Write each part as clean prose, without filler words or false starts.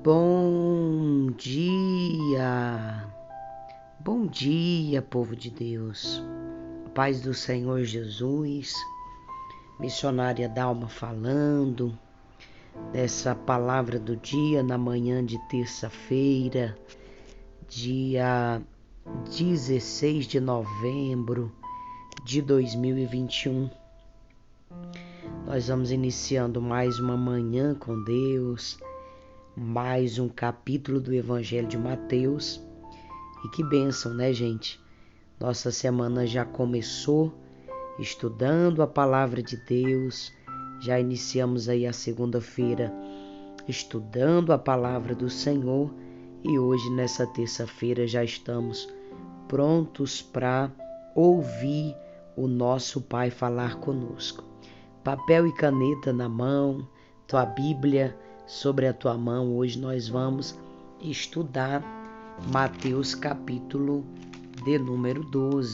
Bom dia, povo de Deus, a paz do Senhor Jesus, missionária Dalma falando dessa palavra do dia na manhã de terça-feira, dia 16 de novembro de 2021. Nós vamos iniciando mais uma manhã com Deus, mais um capítulo do Evangelho de Mateus. E que bênção, né, gente? Nossa semana já começou estudando a palavra de Deus. Já iniciamos aí a segunda-feira estudando a palavra do Senhor. E hoje, nessa terça-feira, já estamos prontos para ouvir o nosso Pai falar conosco. Papel e caneta na mão, tua Bíblia sobre a tua mão. Hoje nós vamos estudar Mateus capítulo de número 12.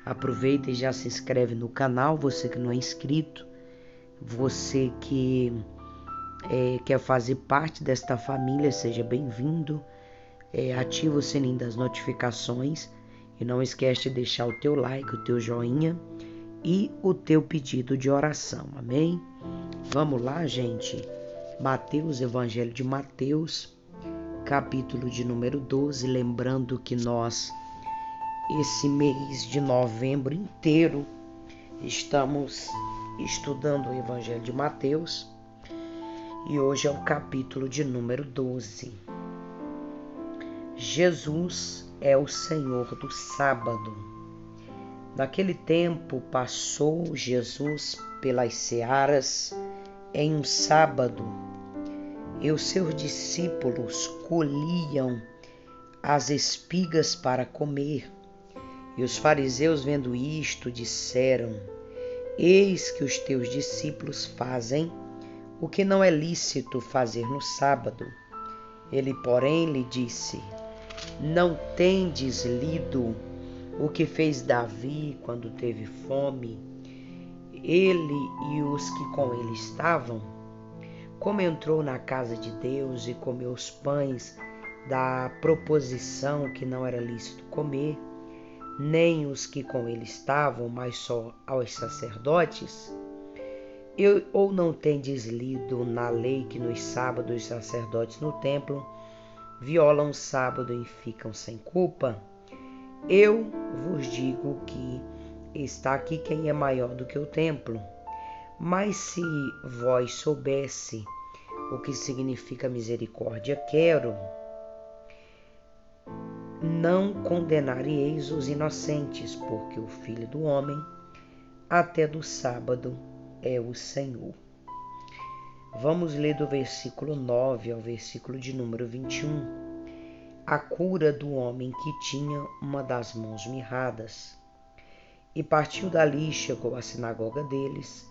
Aproveita e já se inscreve no canal, você que não é inscrito, você que quer fazer parte desta família, seja bem-vindo. Ativa o sininho das notificações e não esquece de deixar o teu like, o teu joinha e o teu pedido de oração, amém? Vamos lá, gente. Mateus, Evangelho de Mateus, capítulo de número 12, lembrando que nós, esse mês de novembro inteiro, estamos estudando o Evangelho de Mateus e hoje é o capítulo de número 12. Jesus é o Senhor do sábado. Naquele tempo passou Jesus pelas searas em um sábado e os seus discípulos colhiam as espigas para comer. E os fariseus, vendo isto, disseram: Eis que os teus discípulos fazem o que não é lícito fazer no sábado. Ele, porém, lhe disse: Não tendes lido o que fez Davi quando teve fome, ele e os que com ele estavam? Como entrou na casa de Deus e comeu os pães da proposição que não era lícito comer, nem os que com ele estavam, mas só aos sacerdotes? Ou não tendes lido na lei que nos sábados os sacerdotes no templo violam o sábado e ficam sem culpa? Eu vos digo que está aqui quem é maior do que o templo. Mas se vós soubesse o que significa misericórdia quero, não condenareis os inocentes, porque o Filho do Homem até do sábado é o Senhor. Vamos ler do versículo 9 ao versículo de número 21. A cura do homem que tinha uma das mãos mirradas. E partiu dali e chegou à sinagoga deles.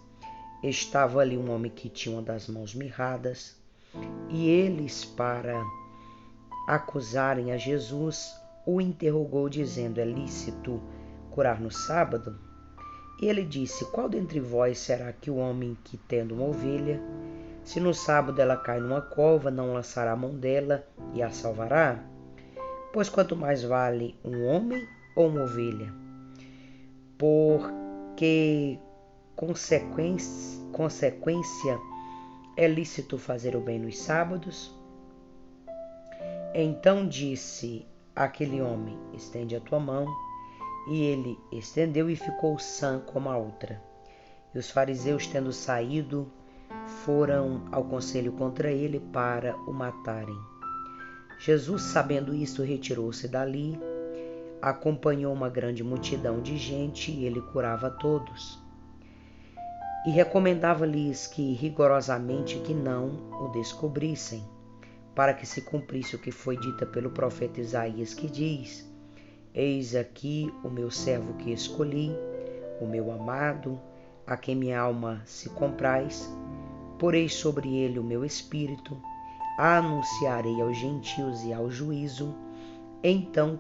Estava ali um homem que tinha uma das mãos mirradas. E eles, para acusarem a Jesus, o interrogou, dizendo: É lícito curar no sábado? E ele disse: Qual dentre vós será que o homem que, tendo uma ovelha, se no sábado ela cai numa cova, não lançará a mão dela e a salvará? Pois quanto mais vale um homem ou uma ovelha? Porque consequência é lícito fazer o bem nos sábados? Então disse aquele homem: Estende a tua mão. E ele estendeu e ficou sã como a outra. E os fariseus, tendo saído, foram ao conselho contra ele para o matarem. Jesus, sabendo isso, retirou-se dali, acompanhou uma grande multidão de gente e ele curava a todos. E recomendava-lhes que rigorosamente que não o descobrissem, para que se cumprisse o que foi dito pelo profeta Isaías, que diz: Eis aqui o meu servo que escolhi, o meu amado, a quem minha alma se compraz. Porei sobre ele o meu espírito, anunciarei aos gentios e ao juízo. Então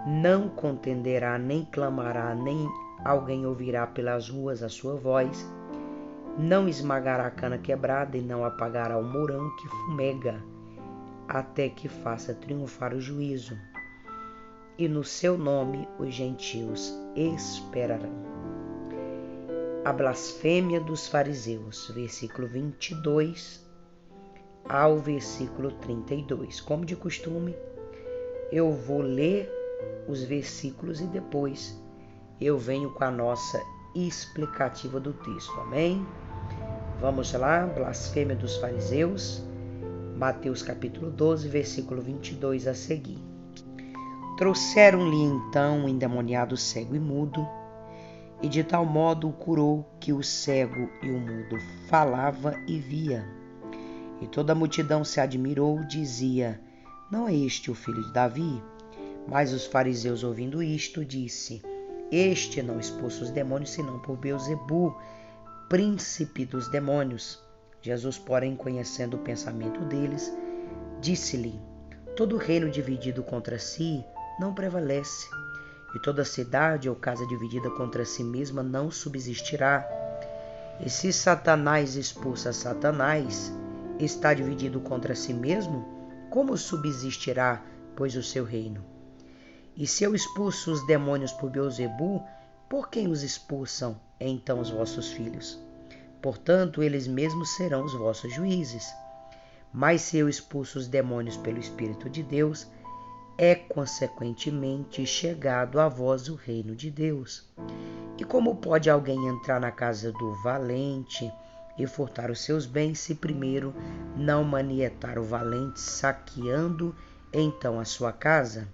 não contenderá, nem clamará, nem alguém ouvirá pelas ruas a sua voz. não esmagará a cana quebrada e não apagará o mourão que fumega, até que faça triunfar o juízo. E no seu nome os gentios esperarão. A blasfêmia dos fariseus, versículo 22 ao versículo 32. Como de costume, eu vou ler os versículos e depois eu venho com a nossa explicativa do texto. Amém? Vamos lá, blasfêmia dos fariseus, Mateus capítulo 12, versículo 22 a seguir. Trouxeram-lhe então um endemoniado cego e mudo, e de tal modo o curou que o cego e o mudo falava e via. E toda a multidão se admirou, dizia: não é este o filho de Davi? Mas os fariseus, ouvindo isto, disse: este não expulsa os demônios, senão por Beelzebu, príncipe dos demônios. Jesus, porém, conhecendo o pensamento deles, disse-lhe: todo reino dividido contra si não prevalece, e toda cidade ou casa dividida contra si mesma não subsistirá. E se Satanás expulsa Satanás, está dividido contra si mesmo, como subsistirá, pois, o seu reino? E se eu expulso os demônios por Beelzebu, por quem os expulsam então os vossos filhos? Portanto, eles mesmos serão os vossos juízes. Mas se eu expulso os demônios pelo Espírito de Deus, é consequentemente chegado a vós o reino de Deus. E como pode alguém entrar na casa do valente e furtar os seus bens, se primeiro não manietar o valente, saqueando então a sua casa?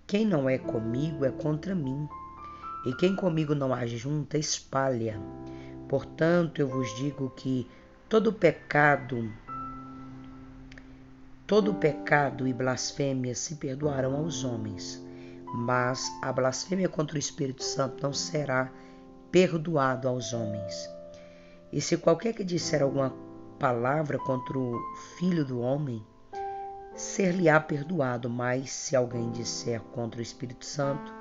Quem não é comigo é contra mim, e quem comigo não ajunta, espalha. Portanto, eu vos digo que todo pecado e blasfêmia se perdoarão aos homens, mas a blasfêmia contra o Espírito Santo não será perdoado aos homens. E se qualquer que disser alguma palavra contra o Filho do Homem, ser-lhe-á perdoado, mas se alguém disser contra o Espírito Santo,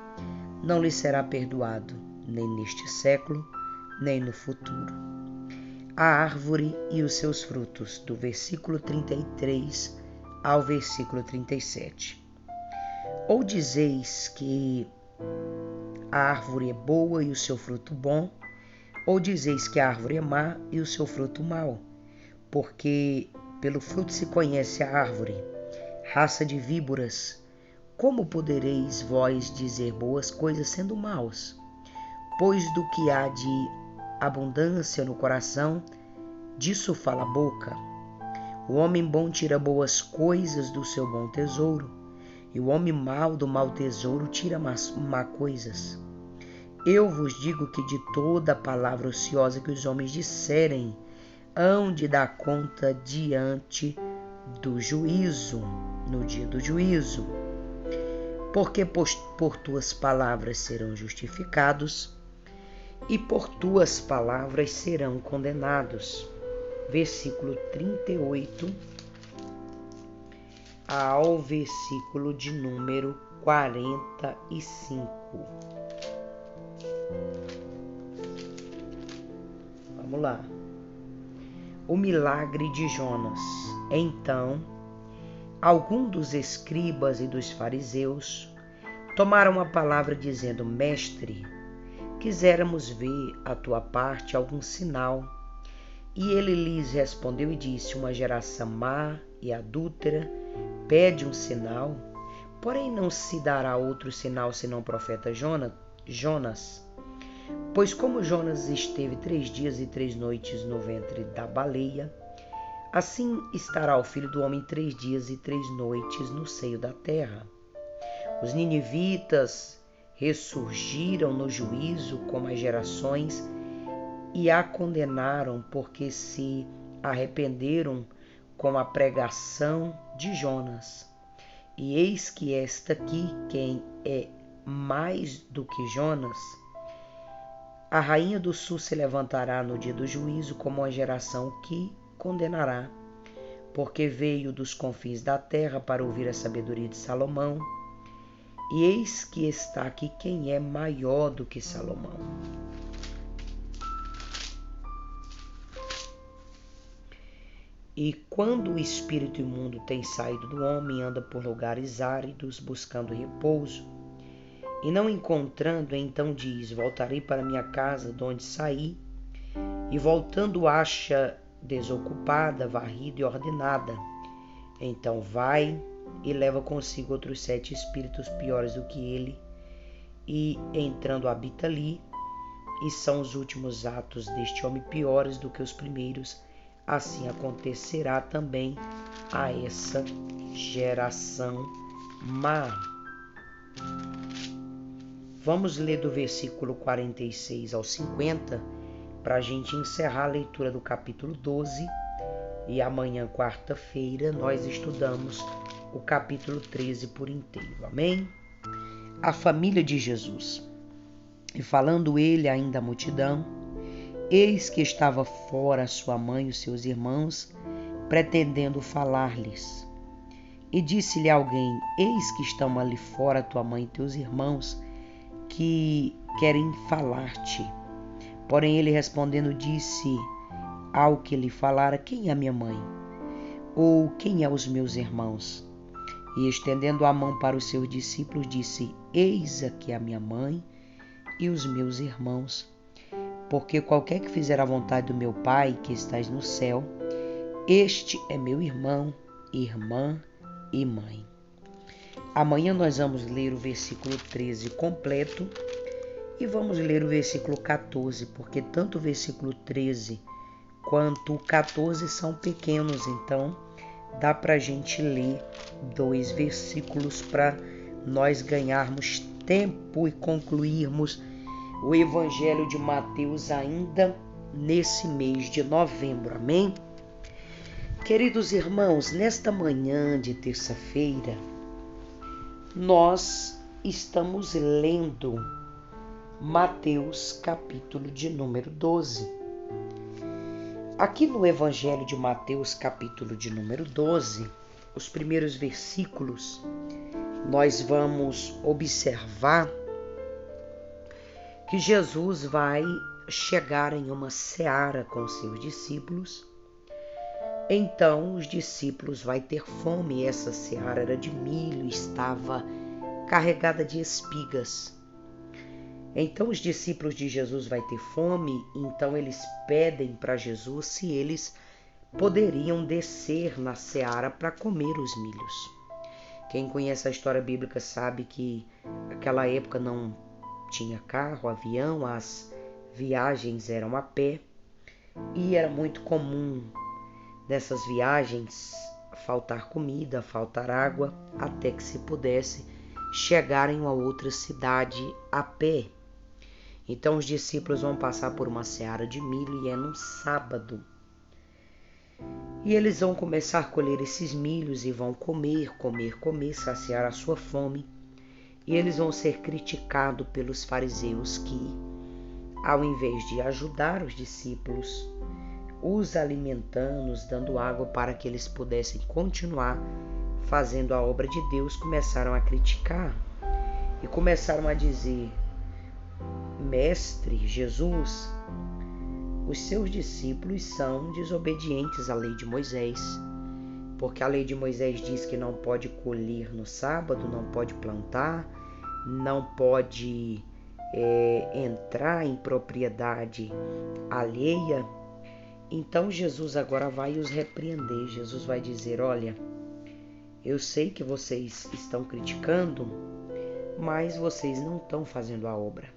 não lhe será perdoado, nem neste século, nem no futuro. A árvore e os seus frutos, do versículo 33 ao versículo 37. Ou dizeis que a árvore é boa e o seu fruto bom, ou dizeis que a árvore é má e o seu fruto mau, porque pelo fruto se conhece a árvore. Raça de víboras, como podereis vós dizer boas coisas sendo maus? Pois do que há de abundância no coração, disso fala a boca. O homem bom tira boas coisas do seu bom tesouro, e o homem mau do mau tesouro tira má coisas. Eu vos digo que de toda palavra ociosa que os homens disserem, hão de dar conta diante do juízo, no dia do juízo. Porque por tuas palavras serão justificados, e por tuas palavras serão condenados. Versículo 38 ao versículo de número 45. Vamos lá. O milagre de Jonas. Então, alguns dos escribas e dos fariseus tomaram a palavra dizendo: Mestre, quiséramos ver a tua parte algum sinal. E ele lhes respondeu e disse: uma geração má e adúltera pede um sinal, porém não se dará outro sinal senão o profeta Jonas. Pois como Jonas esteve 3 dias e 3 noites no ventre da baleia, assim estará o Filho do Homem 3 dias e 3 noites no seio da terra. Os ninivitas ressurgiram no juízo como as gerações e a condenaram, porque se arrependeram com a pregação de Jonas. E eis que esta aqui, quem é mais do que Jonas, a rainha do sul se levantará no dia do juízo como a geração que condenará, porque veio dos confins da terra para ouvir a sabedoria de Salomão. E eis que está aqui quem é maior do que Salomão. E quando o espírito imundo tem saído do homem, anda por lugares áridos, buscando repouso, e não encontrando, então diz: voltarei para minha casa, de onde saí, e voltando acha desocupada, varrida e ordenada. Então vai e leva consigo outros 7 espíritos piores do que ele, e entrando habita ali, e são os últimos atos deste homem piores do que os primeiros. Assim acontecerá também a essa geração má. Vamos ler do versículo 46 ao 50 para a gente encerrar a leitura do capítulo 12. E amanhã, quarta-feira, nós estudamos o capítulo 13 por inteiro. Amém? A família de Jesus. E falando ele ainda à multidão, eis que estava fora sua mãe e os seus irmãos, pretendendo falar-lhes. E disse-lhe alguém: eis que estão ali fora tua mãe e teus irmãos, que querem falar-te. Porém ele respondendo disse ao que lhe falara: quem é a minha mãe? Ou quem é os meus irmãos? E estendendo a mão para os seus discípulos, disse: eis aqui a minha mãe e os meus irmãos. Porque qualquer que fizer a vontade do meu Pai, que estás no céu, este é meu irmão, irmã e mãe. Amanhã nós vamos ler o versículo 13 completo e vamos ler o versículo 14, porque tanto o versículo 13 quanto o 14 são pequenos, então dá para a gente ler 2 versículos para nós ganharmos tempo e concluirmos o Evangelho de Mateus ainda nesse mês de novembro. Amém? Queridos irmãos, nesta manhã de terça-feira, nós estamos lendo Mateus capítulo de número 12. Aqui no Evangelho de Mateus capítulo de número 12, os primeiros versículos, nós vamos observar que Jesus vai chegar em uma seara com seus discípulos. Então os discípulos vão ter fome, e essa seara era de milho, estava carregada de espigas. Então os discípulos de Jesus vão ter fome, então eles pedem para Jesus se eles poderiam descer na seara para comer os milhos. Quem conhece a história bíblica sabe que naquela época não tinha carro, avião, as viagens eram a pé e era muito comum nessas viagens faltar comida, faltar água, até que se pudesse chegar em uma outra cidade a pé. Então os discípulos vão passar por uma seara de milho e é num sábado. E eles vão começar a colher esses milhos e vão comer, saciar a sua fome. E eles vão ser criticados pelos fariseus que, ao invés de ajudar os discípulos, os alimentando, os dando água para que eles pudessem continuar fazendo a obra de Deus, começaram a criticar e começaram a dizer: Mestre Jesus, os seus discípulos são desobedientes à lei de Moisés, porque a lei de Moisés diz que não pode colher no sábado, não pode plantar, não pode entrar em propriedade alheia. Então Jesus agora vai os repreender. Jesus vai dizer: olha, eu sei que vocês estão criticando, mas vocês não estão fazendo a obra.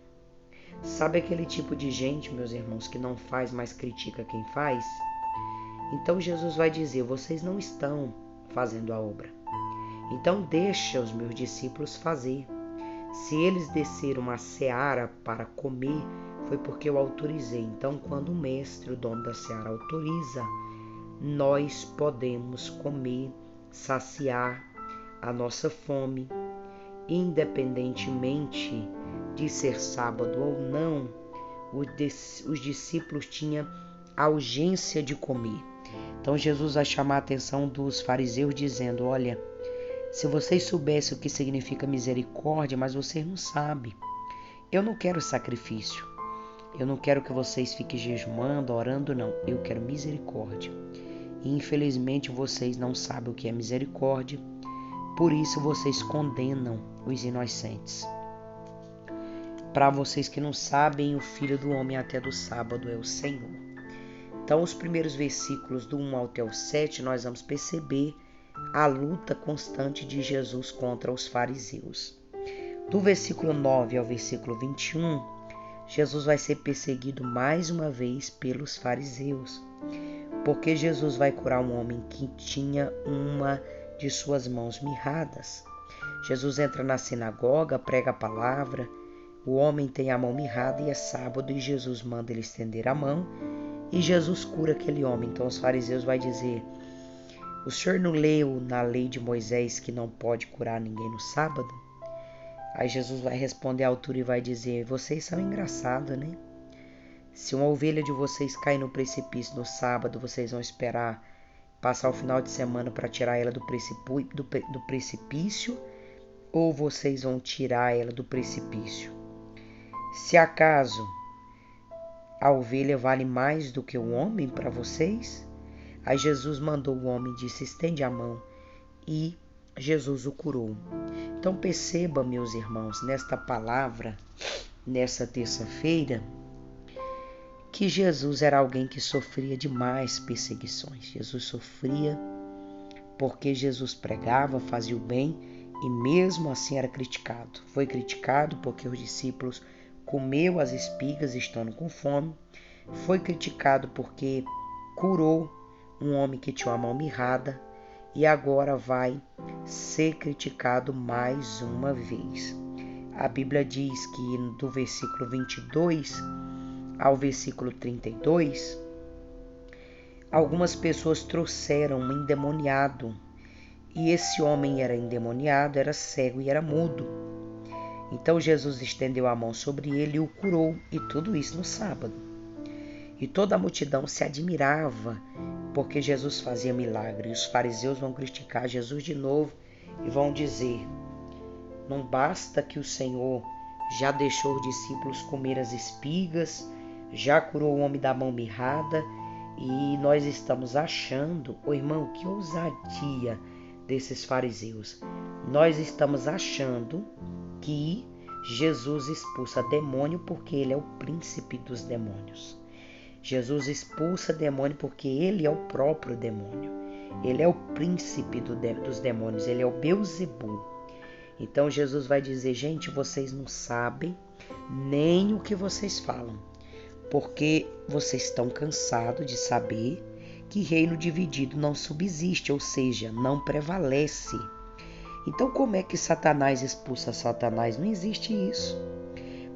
Sabe aquele tipo de gente, meus irmãos, que não faz, mas critica quem faz? Então Jesus vai dizer: vocês não estão fazendo a obra. Então deixa os meus discípulos fazer. Se eles desceram a seara para comer, foi porque eu autorizei. Então quando o mestre, o dono da seara, autoriza, nós podemos comer, saciar a nossa fome, independentemente de ser sábado ou não. Os discípulos tinham a urgência de comer. Então Jesus vai chamar a atenção dos fariseus dizendo: olha, se vocês soubessem o que significa misericórdia, mas vocês não sabem. Eu não quero sacrifício. Eu não quero que vocês fiquem jejuando, orando, não. Eu quero misericórdia. e infelizmente vocês não sabem o que é misericórdia, por isso vocês condenam os inocentes. Para vocês que não sabem, o Filho do Homem até do sábado é o Senhor. Então, os primeiros versículos do 1 até o 7, nós vamos perceber a luta constante de Jesus contra os fariseus. Do versículo 9 ao versículo 21, Jesus vai ser perseguido mais uma vez pelos fariseus, porque Jesus vai curar um homem que tinha uma de suas mãos mirradas. Jesus entra na sinagoga, prega a palavra, o homem tem a mão mirrada e é sábado e Jesus manda ele estender a mão e Jesus cura aquele homem. Então os fariseus vão dizer: o senhor não leu na lei de Moisés que não pode curar ninguém no sábado? Aí Jesus vai responder à altura e vai dizer: vocês são engraçados, né? Se uma ovelha de vocês cair no precipício no sábado, vocês vão esperar passar o final de semana para tirar ela do precipício, ou vocês vão tirar ela do precipício? Se acaso a ovelha vale mais do que o homem para vocês? Aí Jesus mandou o homem e disse: estende a mão, e Jesus o curou. Então perceba, meus irmãos, nesta palavra, nessa terça-feira, que Jesus era alguém que sofria demais perseguições. Jesus sofria porque Jesus pregava, fazia o bem e mesmo assim era criticado. Foi criticado porque os discípulos comeu as espigas estando com fome. Foi criticado porque curou um homem que tinha uma mão mirrada. E agora vai ser criticado mais uma vez. A Bíblia diz que do versículo 22 ao versículo 32, algumas pessoas trouxeram um endemoniado. E esse homem era endemoniado, era cego e era mudo. Então Jesus estendeu a mão sobre ele e o curou, e tudo isso no sábado. E toda a multidão se admirava porque Jesus fazia milagre. E os fariseus vão criticar Jesus de novo e vão dizer: não basta que o Senhor já deixou os discípulos comer as espigas, já curou o homem da mão mirrada, e nós estamos achando, irmão, que ousadia desses fariseus. Nós estamos achando que Jesus expulsa demônio porque ele é o príncipe dos demônios. Jesus expulsa demônio porque ele é o próprio demônio. Ele é o príncipe dos demônios, ele é o Beelzebul. Então Jesus vai dizer: gente, vocês não sabem nem o que vocês falam, porque vocês estão cansados de saber que reino dividido não subsiste, ou seja, não prevalece. Então como é que Satanás expulsa Satanás? Não existe isso.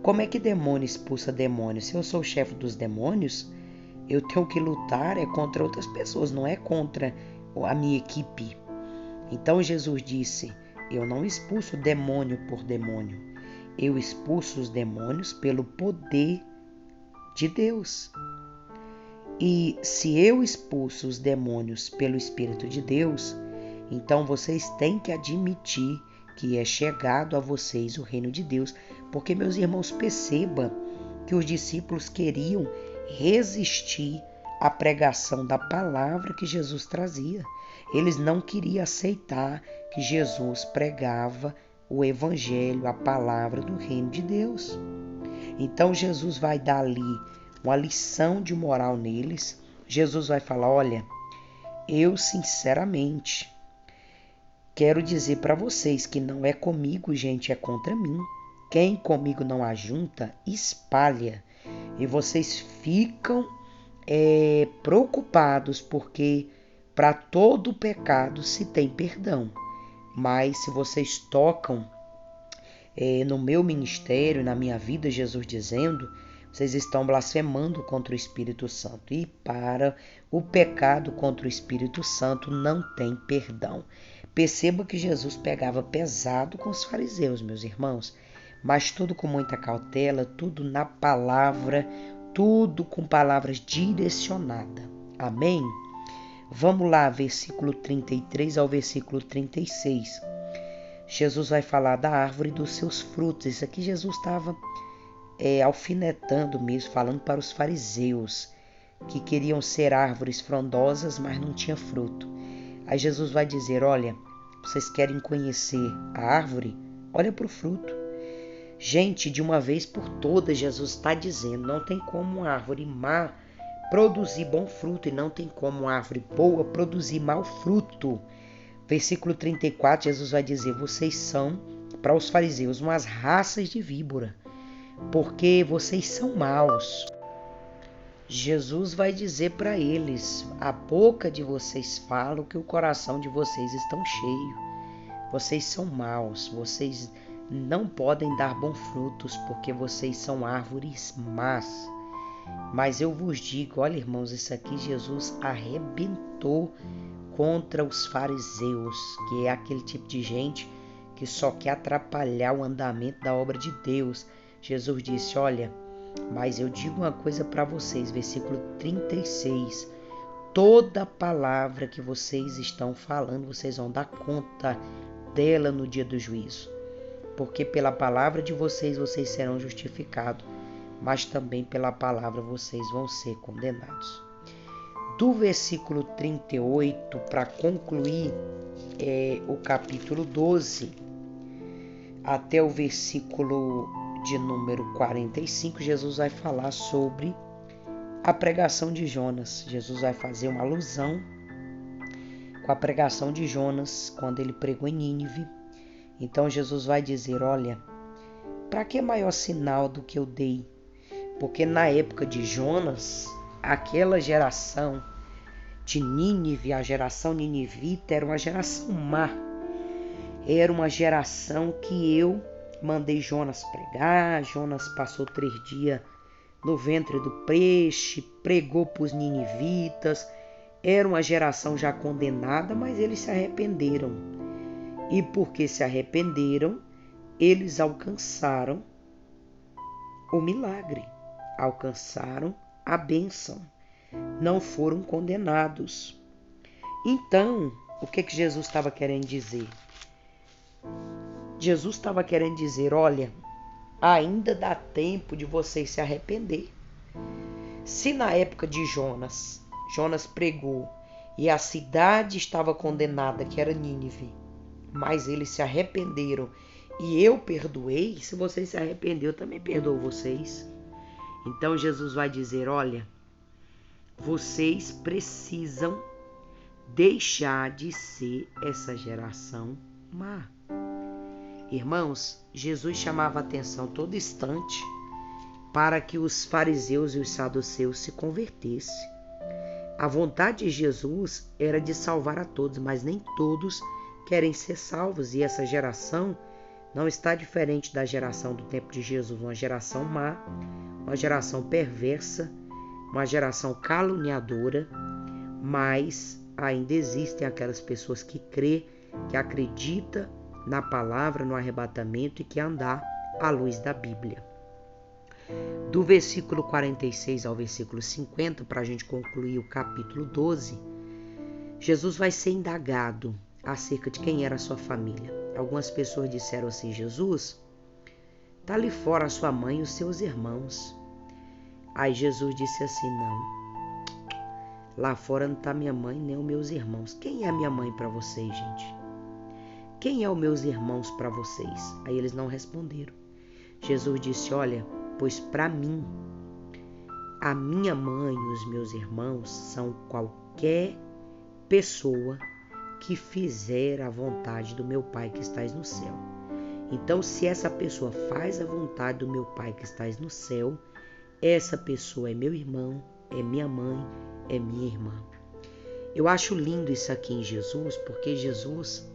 Como é que demônio expulsa demônio? Se eu sou o chefe dos demônios, eu tenho que lutar contra outras pessoas, não é contra a minha equipe. Então Jesus disse: eu não expulso demônio por demônio, eu expulso os demônios pelo poder de Deus. E se eu expulso os demônios pelo Espírito de Deus, então vocês têm que admitir que é chegado a vocês o reino de Deus. Porque, meus irmãos, perceba que os discípulos queriam resistir à pregação da palavra que Jesus trazia. Eles não queriam aceitar que Jesus pregava o evangelho, a palavra do reino de Deus. Então Jesus vai dar ali uma lição de moral neles. Jesus vai falar: olha, eu sinceramente quero dizer para vocês que não é comigo, gente, é contra mim. Quem comigo não ajunta, espalha. E vocês ficam preocupados porque para todo pecado se tem perdão. Mas se vocês tocam no meu ministério, na minha vida, Jesus dizendo, vocês estão blasfemando contra o Espírito Santo. E para o pecado contra o Espírito Santo não tem perdão. Perceba que Jesus pegava pesado com os fariseus, meus irmãos, mas tudo com muita cautela, tudo na palavra, tudo com palavras direcionadas. Amém? Vamos lá, versículo 33 ao versículo 36. Jesus vai falar da árvore e dos seus frutos. Isso aqui Jesus estava alfinetando mesmo, falando para os fariseus que queriam ser árvores frondosas, mas não tinha fruto. Aí Jesus vai dizer, olha, vocês querem conhecer a árvore? Olha para o fruto. Gente, de uma vez por todas, Jesus está dizendo, não tem como uma árvore má produzir bom fruto e não tem como uma árvore boa produzir mau fruto. Versículo 34, Jesus vai dizer, vocês são, para os fariseus, umas raças de víbora, porque vocês são maus. Jesus vai dizer para eles, a boca de vocês fala o que o coração de vocês estão cheio. Vocês são maus, vocês não podem dar bons frutos, porque vocês são árvores más. Mas eu vos digo, olha irmãos, isso aqui Jesus arrebentou contra os fariseus, que é aquele tipo de gente que só quer atrapalhar o andamento da obra de Deus. Jesus disse, olha, mas eu digo uma coisa para vocês, versículo 36, toda palavra que vocês estão falando, vocês vão dar conta dela no dia do juízo, porque pela palavra de vocês, vocês serão justificados, mas também pela palavra vocês vão ser condenados. Do versículo 38, para concluir o capítulo 12, até o versículo de número 45, Jesus vai falar sobre a pregação de Jonas. Jesus vai fazer uma alusão com a pregação de Jonas, quando ele pregou em Nínive. Então Jesus vai dizer, olha, para que maior sinal do que eu dei? Porque na época de Jonas, aquela geração de Nínive, a geração ninivita, era uma geração má. Era uma geração que eu mandei Jonas pregar. Jonas passou 3 dias no ventre do peixe, pregou para os ninivitas. Era uma geração já condenada, mas eles se arrependeram. E porque se arrependeram, eles alcançaram o milagre, alcançaram a bênção, não foram condenados. Então, o que Jesus estava querendo dizer? Jesus estava querendo dizer, olha, ainda dá tempo de vocês se arrepender. Se na época de Jonas pregou e a cidade estava condenada, que era Nínive, mas eles se arrependeram e eu perdoei, se vocês se arrependeram, eu também perdoo vocês. Então Jesus vai dizer, olha, vocês precisam deixar de ser essa geração má. Irmãos, Jesus chamava a atenção todo instante para que os fariseus e os saduceus se convertessem. A vontade de Jesus era de salvar a todos, mas nem todos querem ser salvos. E essa geração não está diferente da geração do tempo de Jesus, uma geração má, uma geração perversa, uma geração caluniadora, mas ainda existem aquelas pessoas que crê, que acreditam na palavra, no arrebatamento e que andar à luz da Bíblia. Do versículo 46 ao versículo 50, para a gente concluir o capítulo 12, Jesus vai ser indagado acerca de quem era a sua família. Algumas pessoas disseram assim, Jesus, está ali fora a sua mãe e os seus irmãos. Aí Jesus disse assim, não, lá fora não está minha mãe nem os meus irmãos. Quem é a minha mãe para vocês, gente? Quem é os meus irmãos para vocês? Aí eles não responderam. Jesus disse, olha, pois para mim, a minha mãe e os meus irmãos são qualquer pessoa que fizer a vontade do meu Pai que estás no céu. Então, se essa pessoa faz a vontade do meu Pai que estás no céu, essa pessoa é meu irmão, é minha mãe, é minha irmã. Eu acho lindo isso aqui em Jesus, porque Jesus,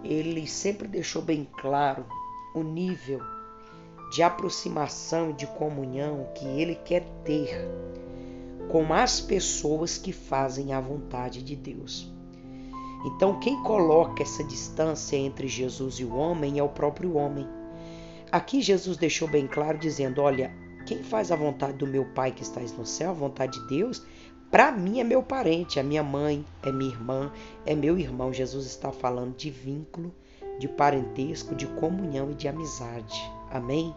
ele sempre deixou bem claro o nível de aproximação e de comunhão que ele quer ter com as pessoas que fazem a vontade de Deus. Então, quem coloca essa distância entre Jesus e o homem é o próprio homem. Aqui Jesus deixou bem claro dizendo, olha, quem faz a vontade do meu Pai que estás no céu, a vontade de Deus, para mim é meu parente, é minha mãe, é minha irmã, é meu irmão. Jesus está falando de vínculo, de parentesco, de comunhão e de amizade. Amém?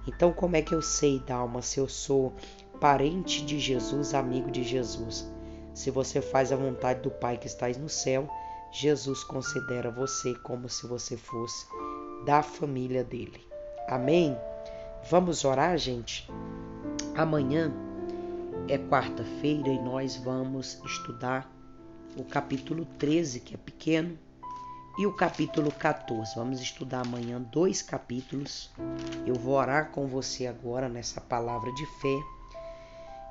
Então, como é que eu sei, Dalma, se eu sou parente de Jesus, amigo de Jesus. Se você faz a vontade do Pai que está no céu, Jesus considera você como se você fosse da família dele. Amém? Vamos orar, gente? Amanhã é quarta-feira e nós vamos estudar o capítulo 13, que é pequeno, e o capítulo 14. Vamos estudar amanhã 2 capítulos. Eu vou orar com você agora nessa palavra de fé.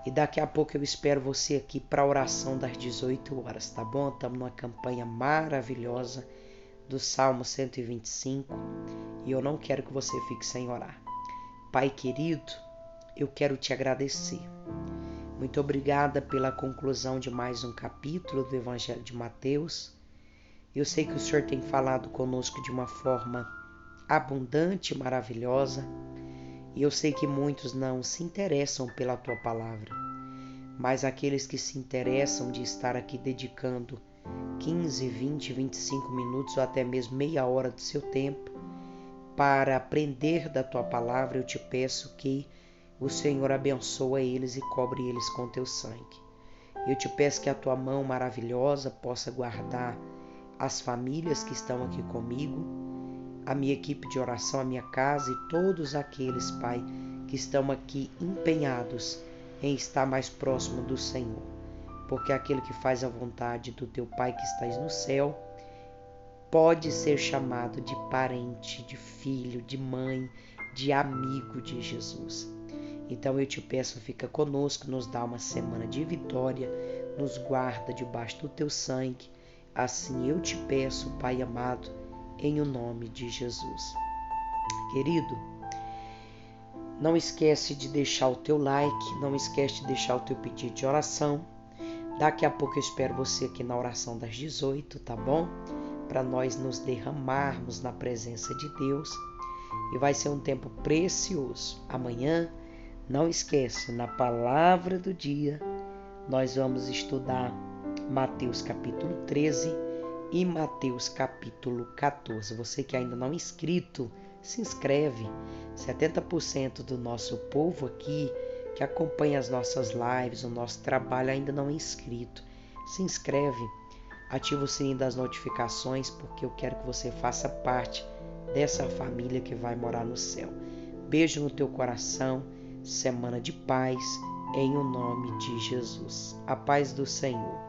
E daqui a pouco eu espero você aqui para a oração das 18 horas, tá bom? Estamos numa campanha maravilhosa do Salmo 125 e eu não quero que você fique sem orar. Pai querido, eu quero te agradecer. Muito obrigada pela conclusão de mais um capítulo do Evangelho de Mateus. Eu sei que o Senhor tem falado conosco de uma forma abundante e maravilhosa. E eu sei que muitos não se interessam pela tua palavra. Mas aqueles que se interessam de estar aqui dedicando 15, 20, 25 minutos ou até mesmo meia hora do seu tempo para aprender da tua palavra, eu te peço que o Senhor abençoe eles e cobre eles com teu sangue. Eu te peço que a tua mão maravilhosa possa guardar as famílias que estão aqui comigo, a minha equipe de oração, a minha casa e todos aqueles, Pai, que estão aqui empenhados em estar mais próximo do Senhor. Porque aquele que faz a vontade do teu Pai que estás no céu pode ser chamado de parente, de filho, de mãe, de amigo de Jesus. Então eu te peço, fica conosco, nos dá uma semana de vitória, nos guarda debaixo do teu sangue. Assim eu te peço, Pai amado, em o nome de Jesus. Querido, não esquece de deixar o teu like, não esquece de deixar o teu pedido de oração. Daqui a pouco eu espero você aqui na oração das 18, tá bom? Para nós nos derramarmos na presença de Deus. E vai ser um tempo precioso. Amanhã, não esquece, na palavra do dia, nós vamos estudar Mateus capítulo 13 e Mateus capítulo 14. Você que ainda não é inscrito, se inscreve. 70% do nosso povo aqui que acompanha as nossas lives, o nosso trabalho ainda não é inscrito. Se inscreve, ativa o sininho das notificações, porque eu quero que você faça parte dessa família que vai morar no céu. Beijo no teu coração, semana de paz, em o nome de Jesus. A paz do Senhor.